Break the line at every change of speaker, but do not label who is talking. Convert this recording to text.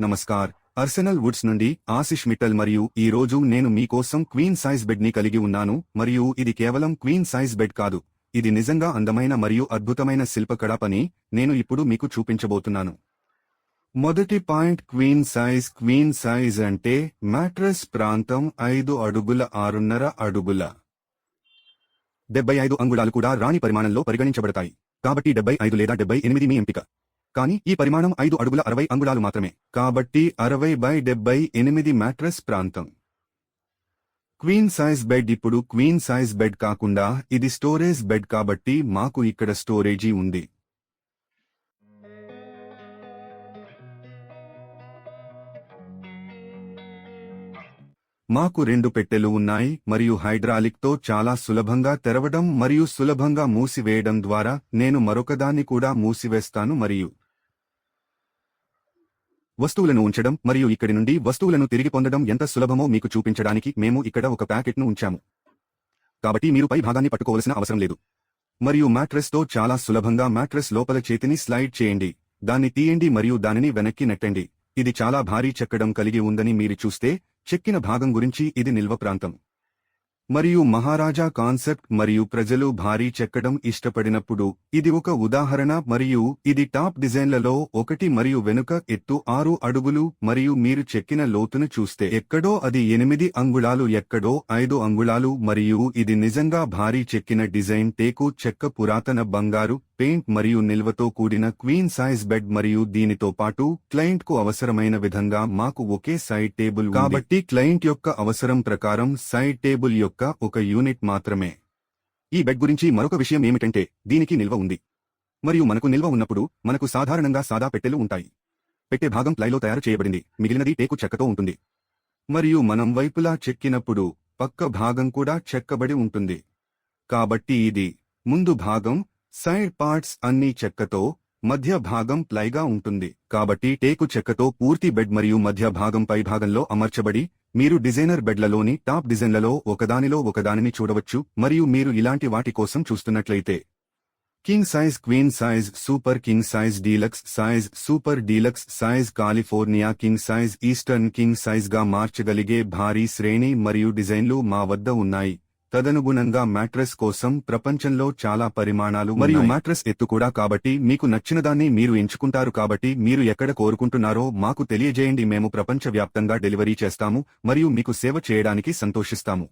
Namaskar Arsenal Woods నుండి ఆశిష్ మిట్టల్ మరియు ఈ రోజు నేను మీకోసం క్వీన్ సైజ్ బెడ్ ని కలిగి ఉన్నాను మరియు ఇది కేవలం క్వీన్ సైజ్ బెడ్ కాదు, ఇది నిజంగా అందమైన మరియు అద్భుతమైన శిల్పకళా పని. నేను ఇప్పుడు మీకు చూపించబోతున్నాను. మొదటి పాయింట్ క్వీన్ సైజ్ అంటే మ్యాట్రెస్ ప్రాంతం 5 అడుగుల 6.5 అడుగుల 75 అంగుళాలు కూడా రాణి పరిమాణంలో పరిగణించబడతాయి. కాబట్టి 75 లేదా 78 మీ ఎంపిక. కానీ ఈ పరిమాణం 5 అడుగుల 60 అంగుళాలు మాత్రమే. కాబట్టి 60/78 మ్యాట్రెస్ ప్రాంతం. Queen size bed. ఇప్పుడు క్వీన్ సైజ్ బెడ్ కాకుండా ఇది స్టోరేజ్ బెడ్, కాబట్టి మాకు ఇక్కడ స్టోరేజీ ఉంది. మాకు 2 పెట్టెలు ఉన్నాయి మరియు హైడ్రాలిక్ తో చాలా సులభంగా తెరవడం మరియు సులభంగా మూసివేయడం ద్వారా నేను మరొకదాన్ని కూడా మూసివేస్తాను మరియు వస్తువులను ఉంచడం మరియు ఇక్కడి నుండి వస్తువులను తిరిగి పొందడం ఎంత సులభమో మీకు చూపించడానికి మేము ఇక్కడ ఒక ప్యాకెట్ను ఉంచాము. కాబట్టి మీరు పై భాగాన్ని పట్టుకోవలసిన అవసరం లేదు. మరియు మ్యాట్రెస్ తో చాలా సులభంగా మ్యాట్రెస్ లోపల చేతిని స్లైడ్ చేయండి, దాన్ని తీయండి మరియు దానిని వెనక్కి నెట్టండి. ఇది చాలా భారీ చెక్కడం కలిగి ఉందని మీరు చూస్తే, చెక్కిన భాగం గురించి ఇది నిల్వ ప్రాంతం. మరియు మహారాజా కాన్సెప్ట్ మరియు ప్రజలు భారీ చెక్కడం ఇష్టపడినప్పుడు ఇది ఒక ఉదాహరణ. మరియు ఇది టాప్ డిజైన్లలో ఒకటి మరియు వెనుక ఎత్తు 6 అడుగులు మరియు మీరు చెక్కిన లోతును చూస్తే ఎక్కడో అది 8 అంగుళాలు, ఎక్కడో 5 అంగుళాలు మరియు ఇది నిజంగా భారీ చెక్కిన డిజైన్. టేకు చెక్క, పురాతన బంగారు పెయింట్ మరియు నిల్వతో కూడిన క్వీన్ సైజ్ బెడ్ మరియు దీనితో పాటు క్లయింట్ కు అవసరమైన విధంగా మాకు ఒకే సైడ్ టేబుల్ ఉంది. కాబట్టి క్లయింట్ యొక్క అవసరం ప్రకారం సైడ్ టేబుల్ యొక్క ఒక యూనిట్ మాత్రమే. ఈ బెడ్ గురించి మరొక విషయం ఏమిటంటే దీనికి నిల్వ ఉంది. మరియు మనకు నిల్వ ఉన్నప్పుడు మనకు సాధారణంగా సాదా పెట్టెలు ఉంటాయి. పెట్టె భాగం ప్లైలో తయారు చేయబడింది, మిగిలినది టేకు చెక్కతో ఉంటుంది. మరియు మనం వైపులా చెక్కినప్పుడు పక్క భాగం కూడా చెక్కబడి ఉంటుంది. కాబట్టి ఇది ముందు భాగం, సైడ్ పార్ట్స్ అన్నీ చెక్కతో, మధ్య భాగం ప్లైగా ఉంటుంది. కాబట్టి టేకు చెక్కతో పూర్తి బెడ్ మరియు మధ్య భాగం పై భాగంలో అమర్చబడి, మీరు డిజైనర్ బెడ్లలోని టాప్ డిజైన్లలో ఒకదానిలో ఒకదానిని చూడవచ్చు. మరియు మీరు ఇలాంటి వాటి కోసం చూస్తున్నట్లయితే king size, queen size, super king size, deluxe size, super deluxe size, California king size, eastern king size గా మార్చగలిగే భారీ శ్రేణి మరియు డిజైన్లు మా వద్ద ఉన్నాయి. తదనుగుణంగా మ్యాట్రెస్ కోసం ప్రపంచంలో చాలా పరిమాణాలు మరియు మ్యాట్రెస్ ఎత్తు కూడా. కాబట్టి మీకు నచ్చినదాన్ని మీరు ఎంచుకుంటారు. కాబట్టి మీరు ఎక్కడ కోరుకుంటున్నారో మాకు తెలియజేయండి. మేము ప్రపంచవ్యాప్తంగా డెలివరీ చేస్తాము మరియు మీకు సేవ చేయడానికి సంతోషిస్తాము.